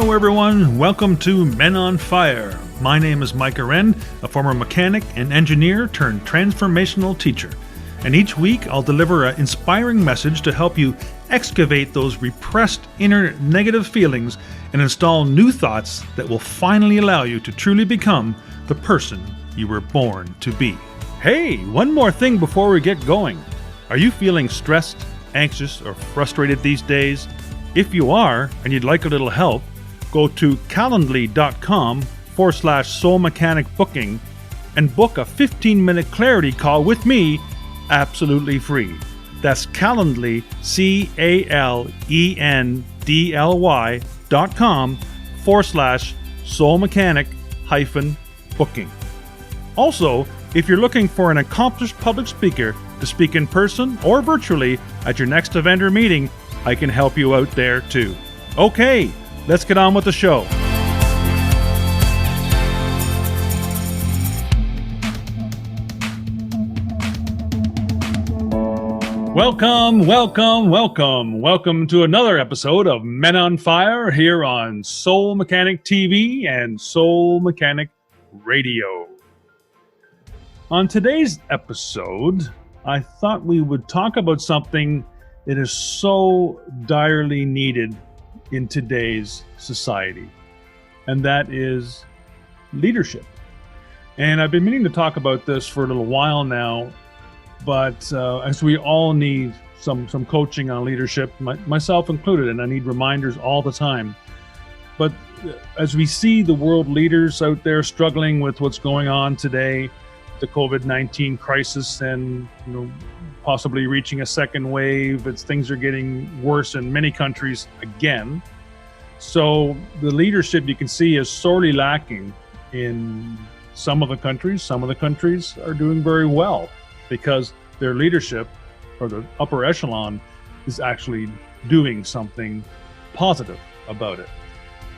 Hello everyone, welcome to Men on Fire. My name is Mike Arend, a former mechanic and engineer turned transformational teacher. And each week I'll deliver an inspiring message to help you excavate those repressed inner negative feelings and install new thoughts that will finally allow you to truly become the person you were born to be. Hey, one more thing before we get going. Are you feeling stressed, anxious, or frustrated these days? If you are, and you'd like a little help, go to calendly.com/soul mechanic booking and book a 15-minute clarity call with me absolutely free. That's Calendly, CALENDLY.com/soul mechanic booking. Also, if you're looking for an accomplished public speaker to speak in person or virtually at your next event or meeting, I can help you out there too. Okay, let's get on with the show. Welcome to another episode of Men on Fire here on Soul Mechanic TV and Soul Mechanic Radio. On today's episode, I thought we would talk about something that is so direly needed in today's society, and that is leadership. And I've been meaning to talk about this for a little while now, but as we all need some coaching on leadership, myself included, and I need reminders all the time. But as we see the world leaders out there struggling with what's going on today, the COVID-19 crisis, and possibly reaching a second wave, as things are getting worse in many countries again. So the leadership, you can see, is sorely lacking in some of the countries. Some of the countries are doing very well because their leadership, or the upper echelon, is actually doing something positive about it.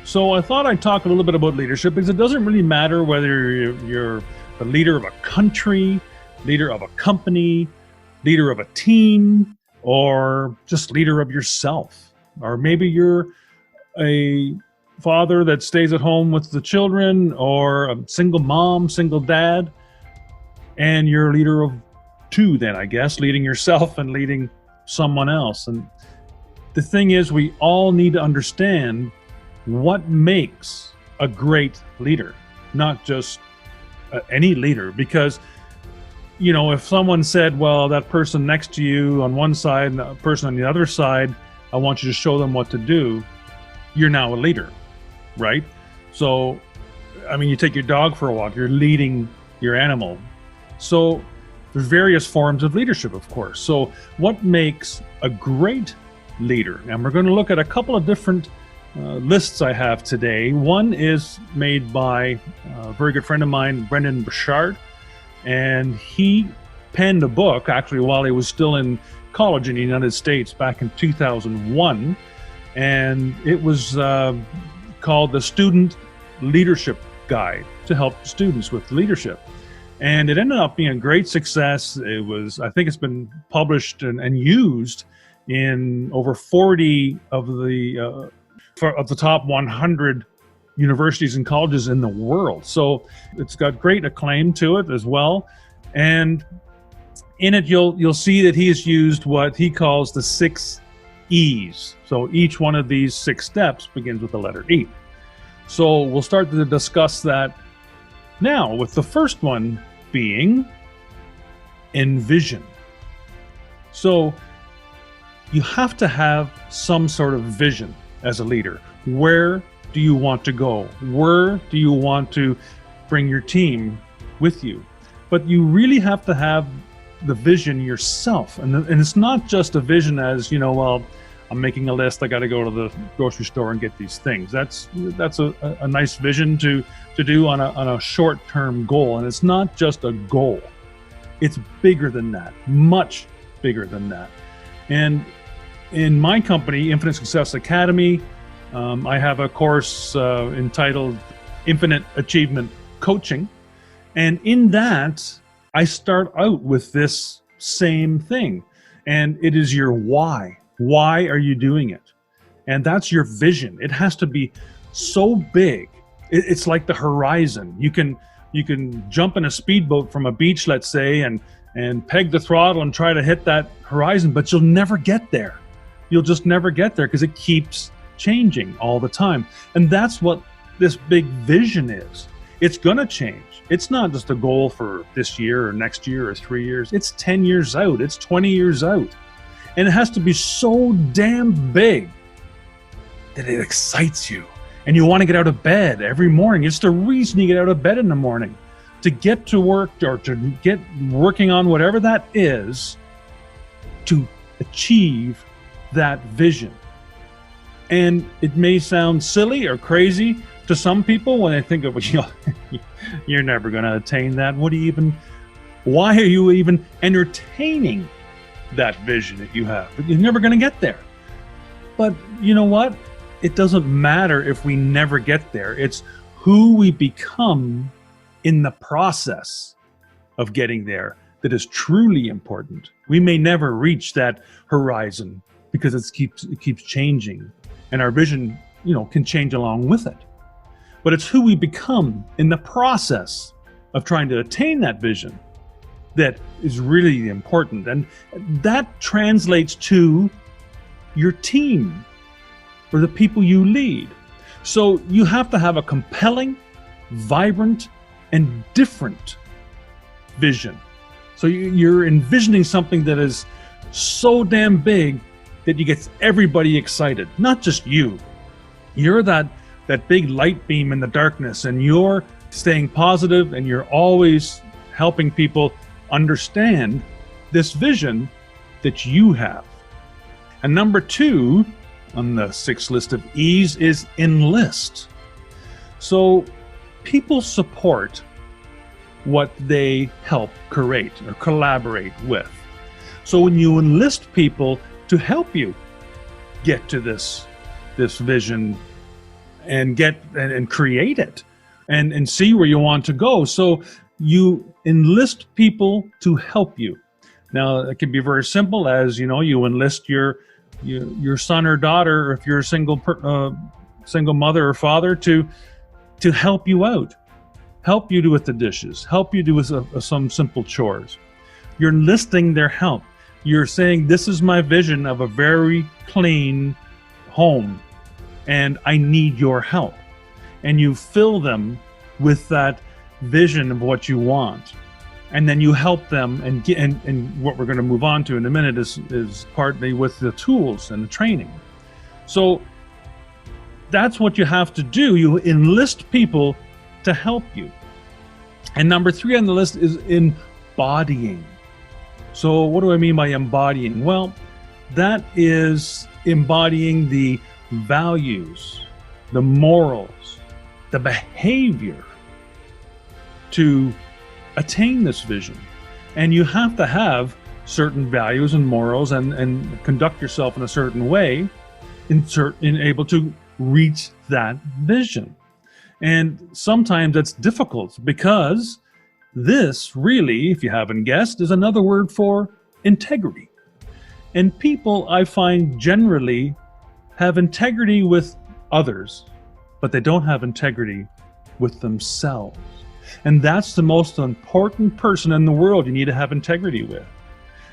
So I thought I'd talk a little bit about leadership, because it doesn't really matter whether you're the leader of a country, leader of a company, leader of a team, or just leader of yourself. Or maybe you're a father that stays at home with the children, or a single mom, single dad, and you're a leader of two then, I guess, leading yourself and leading someone else. And the thing is, we all need to understand what makes a great leader, not just any leader, because if someone said, well, that person next to you on one side and the person on the other side, I want you to show them what to do, you're now a leader, right? So, you take your dog for a walk, you're leading your animal. So there's various forms of leadership, of course. So what makes a great leader? And we're going to look at a couple of different lists I have today. One is made by a very good friend of mine, Brendon Burchard, and he penned a book actually while he was still in college in the United States back in 2001, and it was called The Student Leadership Guide, to help students with leadership. And it ended up being a great success. It was, I think it's been published and used in over 40 of the top 100 universities and colleges in the world. So it's got great acclaim to it as well. And in it, you'll see that he has used what he calls the 6 E's. So each one of these 6 steps begins with the letter E. So we'll start to discuss that now, with the first one being envision. So you have to have some sort of vision as a leader. Where do you want to go? Where do you want to bring your team with you? But you really have to have the vision yourself. And it's not just a vision as, well, I'm making a list, I got to go to the grocery store and get these things. That's a nice vision to do on a short-term goal. And it's not just a goal. It's bigger than that, much bigger than that. And in my company, Infinite Success Academy, I have a course entitled Infinite Achievement Coaching. And in that, I start out with this same thing. And it is your why. Why are you doing it? And that's your vision. It has to be so big. It's like the horizon. You can jump in a speedboat from a beach, let's say, and peg the throttle and try to hit that horizon, but you'll never get there. You'll just never get there because it keeps changing all the time. And that's what this big vision is. It's going to change. It's not just a goal for this year or next year or 3 years. It's 10 years out. It's 20 years out. And it has to be so damn big that it excites you. And you want to get out of bed every morning. It's the reason you get out of bed in the morning, to get to work or to get working on whatever that is, to achieve that vision. And it may sound silly or crazy to some people when they think of, you're never going to attain that. Why are you even entertaining that vision that you have? You're never going to get there. But you know what? It doesn't matter if we never get there. It's who we become in the process of getting there that is truly important. We may never reach that horizon because it keeps changing, and our vision, can change along with it. But it's who we become in the process of trying to attain that vision that is really important. And that translates to your team or the people you lead. So you have to have a compelling, vibrant, and different vision. So you're envisioning something that is so damn big that you get everybody excited, not just you. You're that big light beam in the darkness, and you're staying positive, and you're always helping people understand this vision that you have. And number 2 on the 6 list of E's is enlist. So people support what they help create or collaborate with. So when you enlist people to help you get to this vision and create it and see where you want to go. So you enlist people to help you. Now, it can be very simple as, you enlist your son or daughter, or if you're a single mother or father, to help you out, help you do with the dishes, help you do with some simple chores. You're enlisting their help. You're saying, this is my vision of a very clean home, and I need your help. And you fill them with that vision of what you want. And then you help them, and what we're going to move on to in a minute is partly with the tools and the training. So that's what you have to do. You enlist people to help you. And number 3 on the list is embodying. So what do I mean by embodying? Well, that is embodying the values, the morals, the behavior to attain this vision. And you have to have certain values and morals and conduct yourself in a certain way in able to reach that vision. And sometimes that's difficult because this really, if you haven't guessed, is another word for integrity. And people, I find, generally have integrity with others, but they don't have integrity with themselves. And that's the most important person in the world you need to have integrity with.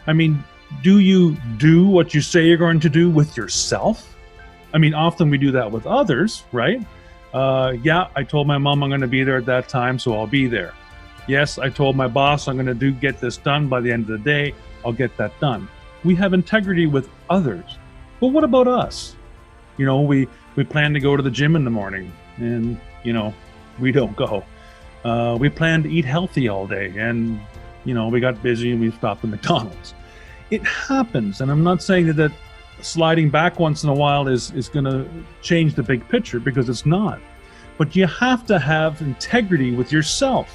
I mean, do you do what you say you're going to do with yourself? I mean, often we do that with others, right? Yeah, I told my mom I'm going to be there at that time, so I'll be there. Yes, I told my boss I'm going to get this done by the end of the day. I'll get that done. We have integrity with others. But what about us? We plan to go to the gym in the morning, and, we don't go. We planned to eat healthy all day, and we got busy and we stopped at McDonald's. It happens, and I'm not saying that sliding back once in a while is going to change the big picture, because it's not. But you have to have integrity with yourself.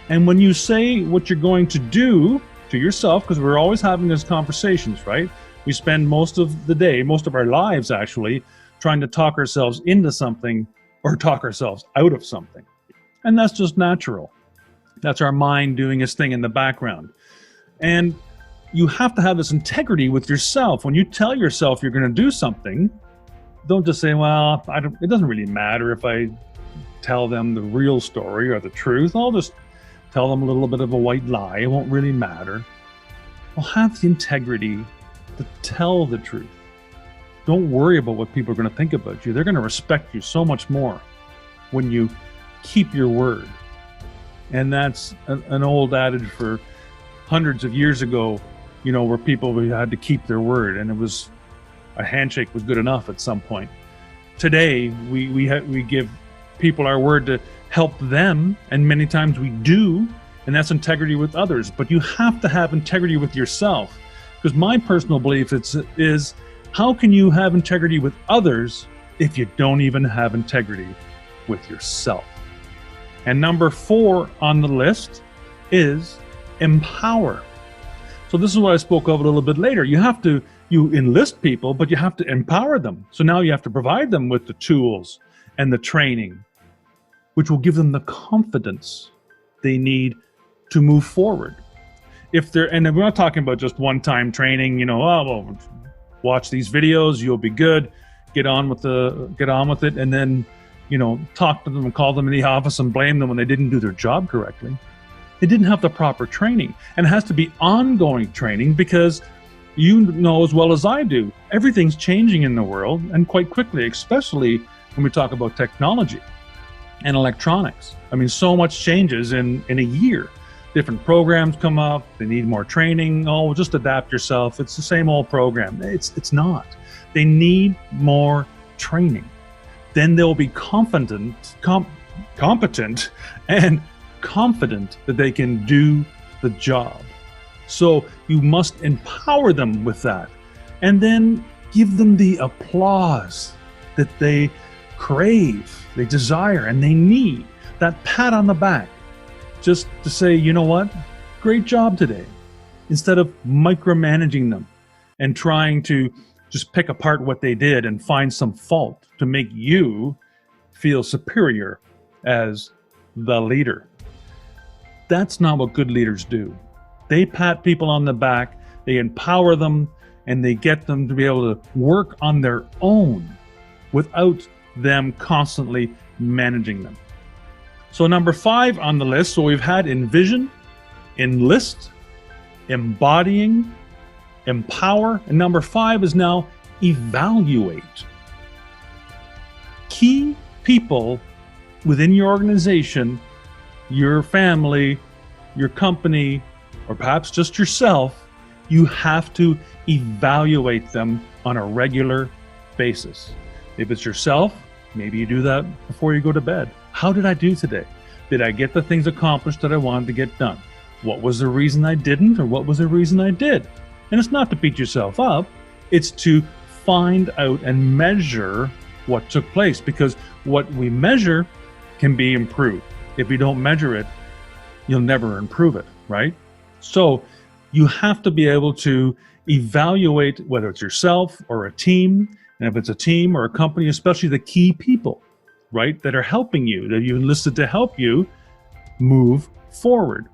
And when you say what you're going to do to yourself, because we're always having those conversations, right? We spend most of the day, most of our lives actually, trying to talk ourselves into something or talk ourselves out of something. And that's just natural. That's our mind doing its thing in the background. And you have to have this integrity with yourself. When you tell yourself you're going to do something, don't just say, well, it doesn't really matter if I tell them the real story or the truth. I'll just tell them a little bit of a white lie. It won't really matter. Well, have the integrity to tell the truth. Don't worry about what people are going to think about you. They're going to respect you so much more when you keep your word. And that's an old adage for hundreds of years ago, where people had to keep their word, and it was a handshake was good enough at some point. Today, we give people our word to help them, and many times we do, and that's integrity with others. But you have to have integrity with yourself, because my personal belief is how can you have integrity with others if you don't even have integrity with yourself? And number 4 on the list is empower. So this is what I spoke of a little bit later. You enlist people, but you have to empower them. So now you have to provide them with the tools and the training, which will give them the confidence they need to move forward. And we're not talking about just one-time training, watch these videos, you'll be good, get on with it, and then, talk to them and call them in the office and blame them when they didn't do their job correctly. They didn't have the proper training. And it has to be ongoing training, because you know as well as I do, everything's changing in the world, and quite quickly, especially when we talk about technology and electronics. I mean, so much changes in a year. Different programs come up, they need more training. Oh, just adapt yourself. It's the same old program. It's not. They need more training. Then they'll be competent and confident that they can do the job. So you must empower them with that, and then give them the applause that they crave, they desire, and they need. That pat on the back, just to say, you know what, great job today, instead of micromanaging them and trying to just pick apart what they did and find some fault to make you feel superior as the leader. That's not what good leaders do. They pat people on the back, they empower them, and they get them to be able to work on their own without them constantly managing them. So number 5 on the list, so we've had envision, enlist, embodying, empower, and number 5 is now evaluate. Key people within your organization, your family, your company, or perhaps just yourself, you have to evaluate them on a regular basis. If it's yourself, maybe you do that before you go to bed. How did I do today? Did I get the things accomplished that I wanted to get done? What was the reason I didn't, or what was the reason I did? And it's not to beat yourself up, it's to find out and measure what took place, because what we measure can be improved. If you don't measure it, you'll never improve it, right? So you have to be able to evaluate whether it's yourself or a team, and if it's a team or a company, especially the key people, right, that are helping you, that you enlisted to help you move forward.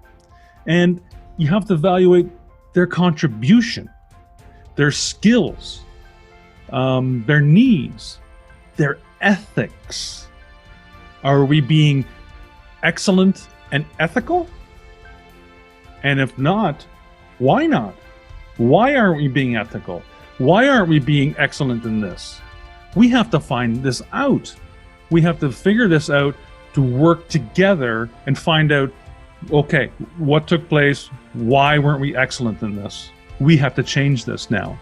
And you have to evaluate their contribution, their skills, their needs, their ethics. Are we being excellent and ethical? And if not, why not? Why aren't we being ethical? Why aren't we being excellent in this? We have to find this out. We have to figure this out to work together and find out, okay, what took place? Why weren't we excellent in this? We have to change this now.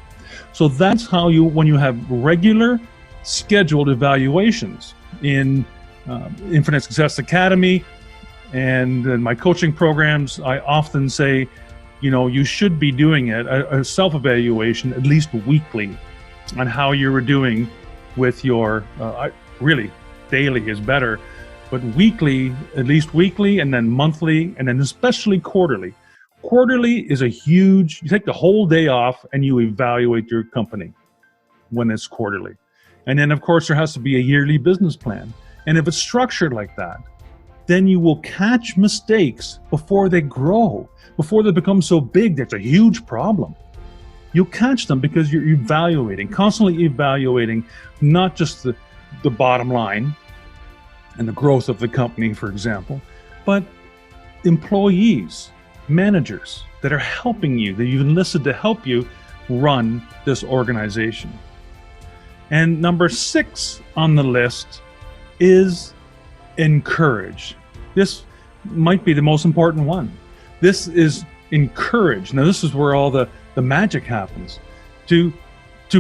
So that's how when you have regular scheduled evaluations in Infinite Success Academy and in my coaching programs, I often say, you should be doing a self-evaluation at least weekly on how you were doing with your, really daily is better, but weekly, at least weekly, and then monthly, and then especially quarterly. Quarterly is you take the whole day off and you evaluate your company when it's quarterly. And then of course there has to be a yearly business plan. And if it's structured like that, then you will catch mistakes before they grow, before they become so big that's a huge problem. you'll catch them because you're evaluating, constantly evaluating not just the bottom line and the growth of the company, for example, but employees, managers that are helping you, that you've enlisted to help you run this organization. And number 6 on the list is encourage. This might be the most important one. This is encourage. Now, this is where all the magic happens. To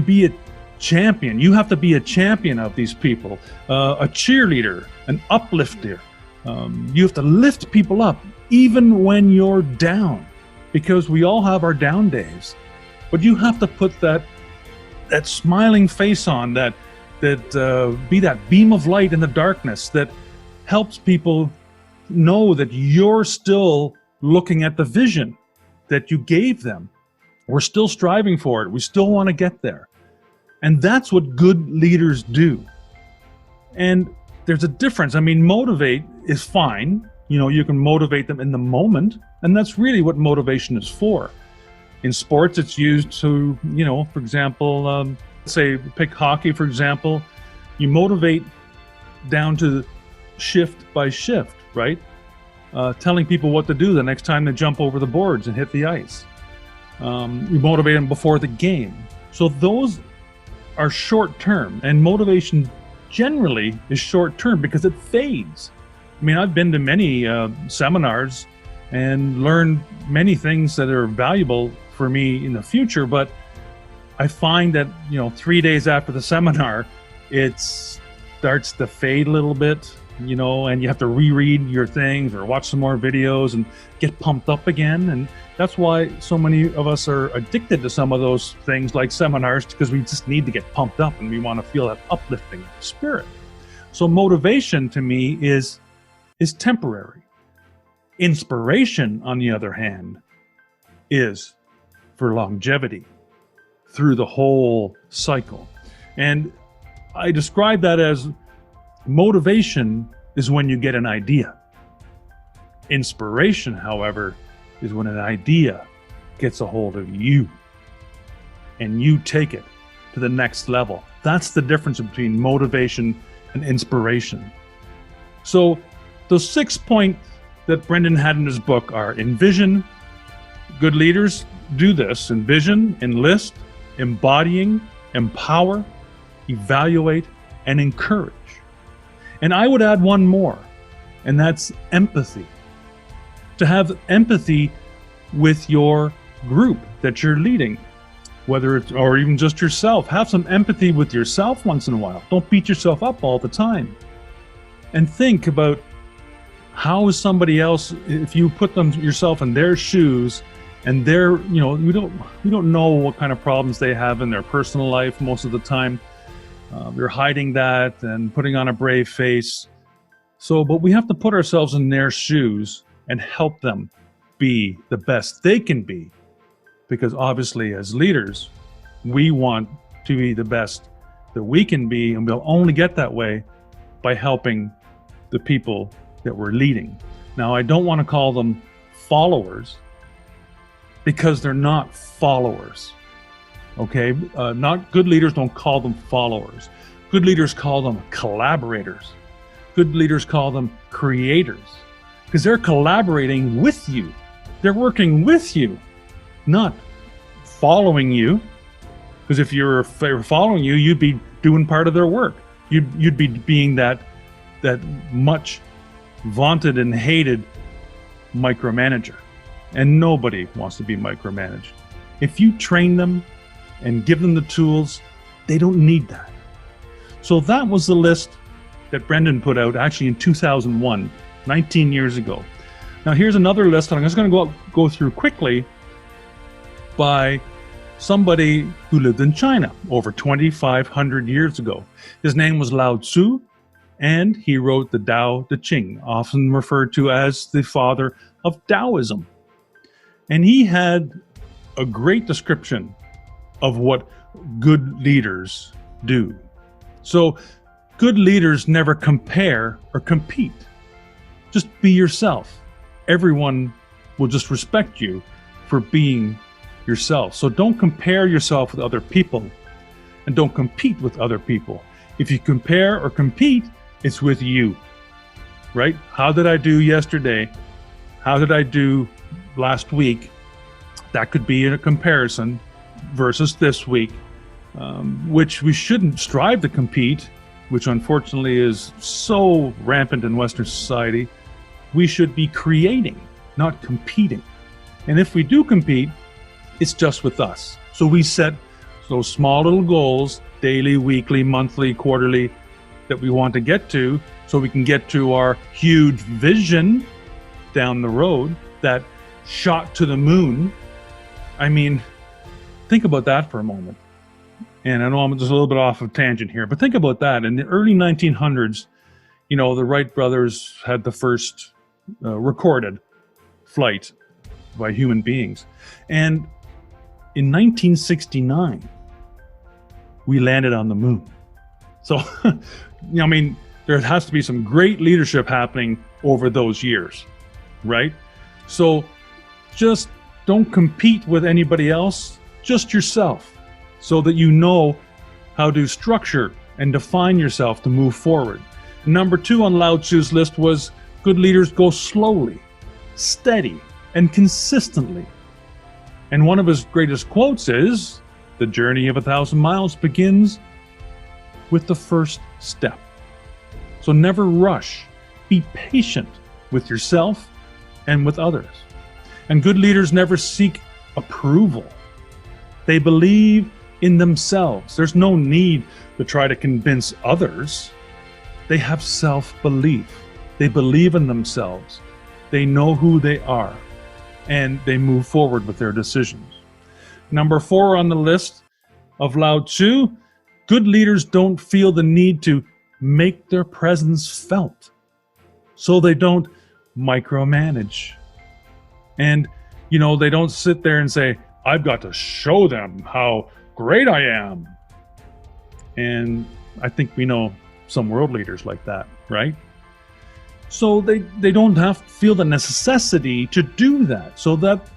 be a champion, you have to be a champion of these people, a cheerleader, an uplifter. You have to lift people up even when you're down, because we all have our down days. But you have to put that smiling face on, that be that beam of light in the darkness that helps people know that you're still looking at the vision that you gave them. We're still striving for it. We still want to get there. And that's what good leaders do. And there's a difference. I mean, motivate is fine. You know, you can motivate them in the moment. And that's really what motivation is for. In sports, it's used to, you know, for example, say pick hockey, for example, you motivate down to shift by shift, right? Telling people what to do the next time they jump over the boards and hit the ice. You motivate them before the game. So those are short term, and motivation generally is short term because it fades. I mean, I've been to many seminars and learned many things that are valuable for me in the future, but I find that, you know, 3 days after the seminar, it starts to fade a little bit, you know, and you have to reread your things or watch some more videos and get pumped up again. And that's why so many of us are addicted to some of those things like seminars, because we just need to get pumped up and we want to feel that uplifting spirit. So motivation to me is temporary. Inspiration, on the other hand, is for longevity through the whole cycle. And I describe that as motivation is when you get an idea. Inspiration, however, is when an idea gets a hold of you and you take it to the next level. That's the difference between motivation and inspiration. So those 6 points that Brendan had in his book are envision. Good leaders do this: envision, enlist, embodying, empower, evaluate, and encourage. And I would add one more, and that's empathy. To have empathy with your group that you're leading, whether it's, or even just yourself. Have some empathy with yourself once in a while. Don't beat yourself up all the time. And think about how is somebody else, if you put yourself in their shoes, and they're, you know, we don't know what kind of problems they have in their personal life most of the time. They're hiding that and putting on a brave face. So, but we have to put ourselves in their shoes and help them be the best they can be. Because obviously, as leaders, we want to be the best that we can be, and we'll only get that way by helping the people that we're leading. Now, I don't want to call them followers, because they're not followers. Okay, not good leaders don't call them followers. Good leaders call them collaborators. Good leaders call them creators, because they're collaborating with you. They're working with you, not following you. Because if they were following you, you'd be doing part of their work. You'd be being that much vaunted and hated micromanager. And nobody wants to be micromanaged. If you train them and give them the tools, they don't need that. So that was the list that Brendan put out actually in 2001, 19 years ago. Now here's another list that I'm just going to go through quickly by somebody who lived in China over 2,500 years ago. His name was Lao Tzu, and he wrote the Tao Te Ching, often referred to as the father of Taoism. And he had a great description of what good leaders do. So good leaders never compare or compete. Just be yourself. Everyone will just respect you for being yourself. So don't compare yourself with other people, and don't compete with other people. If you compare or compete, it's with you, right? How did I do yesterday? How did I do last week? That could be in a comparison versus this week, which we shouldn't strive to compete, which unfortunately is so rampant in Western society. We should be creating, not competing. And if we do compete, it's just with us. So we set those small little goals, daily, weekly, monthly, quarterly, that we want to get to, so we can get to our huge vision down the road, that shot to the moon. I mean, think about that for a moment. And I know I'm just a little bit off of tangent here, but think about that. In the early 1900s, you know, the Wright brothers had the first recorded flight by human beings. And in 1969, we landed on the moon. So, I mean, there has to be some great leadership happening over those years, right? So just don't compete with anybody else, just yourself, so that you know how to structure and define yourself to move forward. Number 2 on Lao Tzu's list was good leaders go slowly, steady, and consistently. And one of his greatest quotes is, "The journey of 1,000 miles begins with the first step." So never rush. Be patient with yourself and with others. And good leaders never seek approval. They believe in themselves. There's no need to try to convince others. They have self-belief. They believe in themselves. They know who they are, and they move forward with their decisions. Number 4 on the list of Lao Tzu, good leaders don't feel the need to make their presence felt. So they don't micromanage. And, you know, they don't sit there and say, I've got to show them how great I am. And I think we know some world leaders like that, right? So they don't have to feel the necessity to do that. So that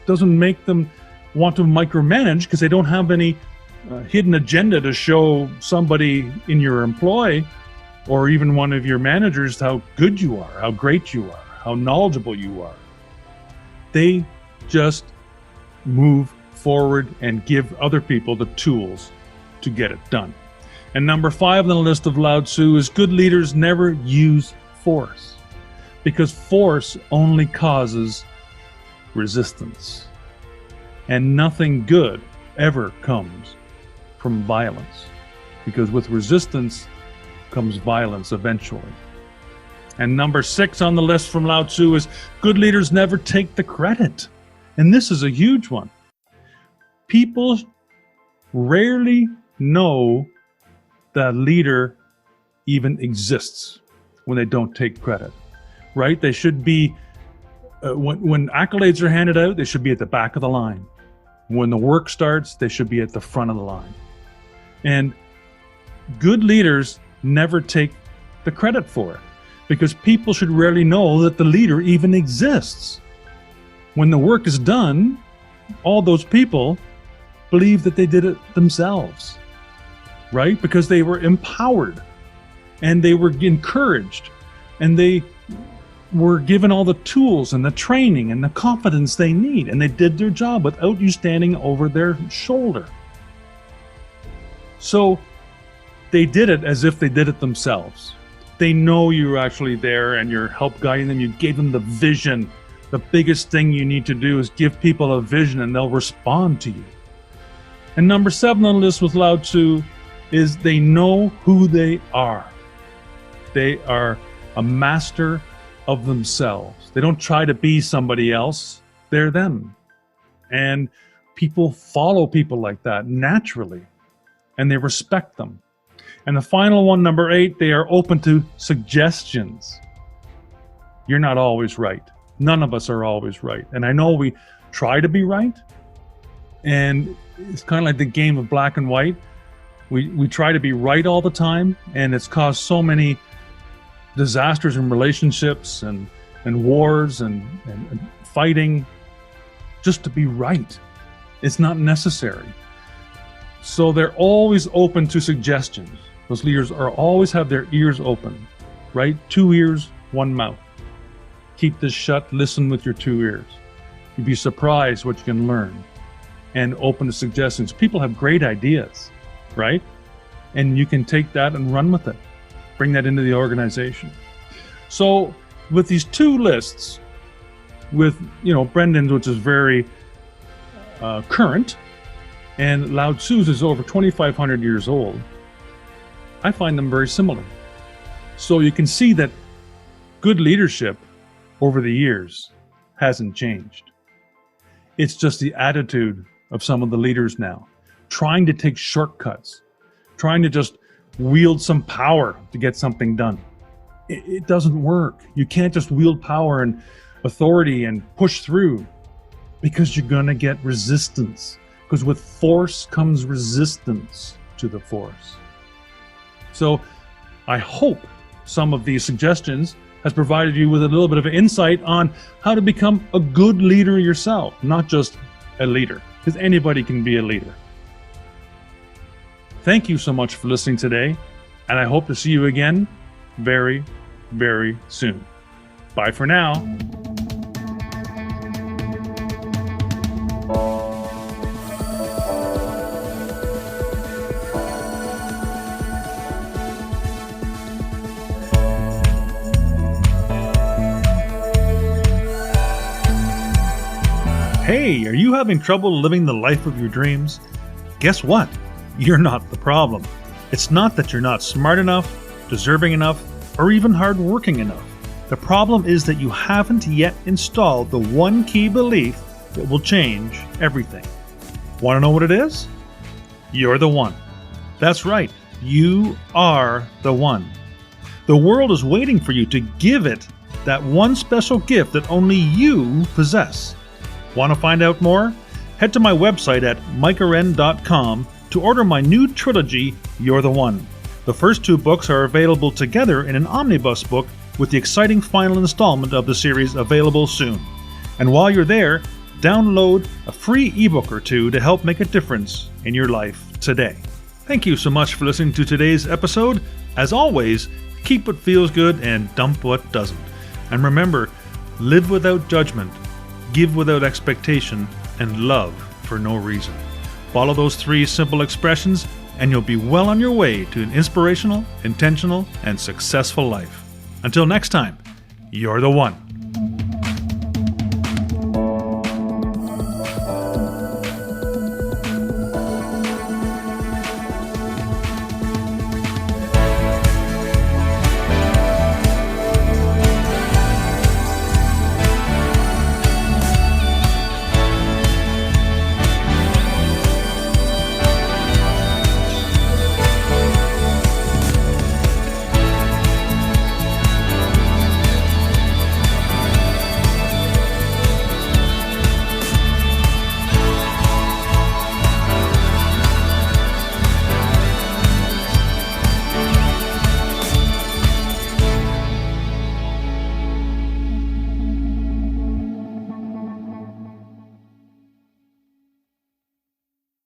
doesn't make them want to micromanage, because they don't have any hidden agenda to show somebody in your employ or even one of your managers how good you are, how great you are, how knowledgeable you are. They just move forward and give other people the tools to get it done. And number 5 on the list of Lao Tzu is good leaders never use force, because force only causes resistance. And nothing good ever comes from violence, because with resistance comes violence eventually. And number 6 on the list from Lao Tzu is good leaders never take the credit. And this is a huge one. People rarely know that a leader even exists when they don't take credit, right? They should be, when accolades are handed out, they should be at the back of the line. When the work starts, they should be at the front of the line. And good leaders never take the credit for it, because people should rarely know that the leader even exists. When the work is done, all those people believe that they did it themselves, right? Because they were empowered and they were encouraged and they were given all the tools and the training and the confidence they need, and they did their job without you standing over their shoulder. So they did it as if they did it themselves. They know you're actually there and you're help guiding them. You gave them the vision. The biggest thing you need to do is give people a vision, and they'll respond to you. And number 7 on the list with Lao Tzu is they know who they are. They are a master of themselves. They don't try to be somebody else. They're them. And people follow people like that naturally, and they respect them. And the final one, number 8, they are open to suggestions. You're not always right. None of us are always right. And I know we try to be right, and it's kind of like the game of black and white. We try to be right all the time, and it's caused so many disasters in relationships and wars and fighting just to be right. It's not necessary. So they're always open to suggestions. Those leaders are always have their ears open, right? 2 ears, 1 mouth. Keep this shut, listen with your 2 ears. You'd be surprised what you can learn, and open to suggestions. People have great ideas, right? And you can take that and run with it. Bring that into the organization. So with these 2 lists, with Brendan's, which is very current, and Lao Tzu's is over 2,500 years old, I find them very similar. So you can see that good leadership over the years hasn't changed. It's just the attitude of some of the leaders now, trying to take shortcuts, trying to just wield some power to get something done. It doesn't work. You can't just wield power and authority and push through, because you're going to get resistance. Because with force comes resistance to the force. So I hope some of these suggestions has provided you with a little bit of insight on how to become a good leader yourself, not just a leader, because anybody can be a leader. Thank you so much for listening today, and I hope to see you again very, very soon. Bye for now. Hey, are you having trouble living the life of your dreams? Guess what? You're not the problem. It's not that you're not smart enough, deserving enough, or even hardworking enough. The problem is that you haven't yet installed the one key belief that will change everything. Want to know what it is? You're the one. That's right. You are the one. The world is waiting for you to give it that one special gift that only you possess. Want to find out more? Head to my website at micahwren.com to order my new trilogy, You're the One. The first 2 books are available together in an omnibus book, with the exciting final installment of the series available soon. And while you're there, download a free ebook or 2 to help make a difference in your life today. Thank you so much for listening to today's episode. As always, keep what feels good and dump what doesn't. And remember, live without judgment, give without expectation, and love for no reason. Follow those 3 simple expressions, and you'll be well on your way to an inspirational, intentional, and successful life. Until next time, you're the one.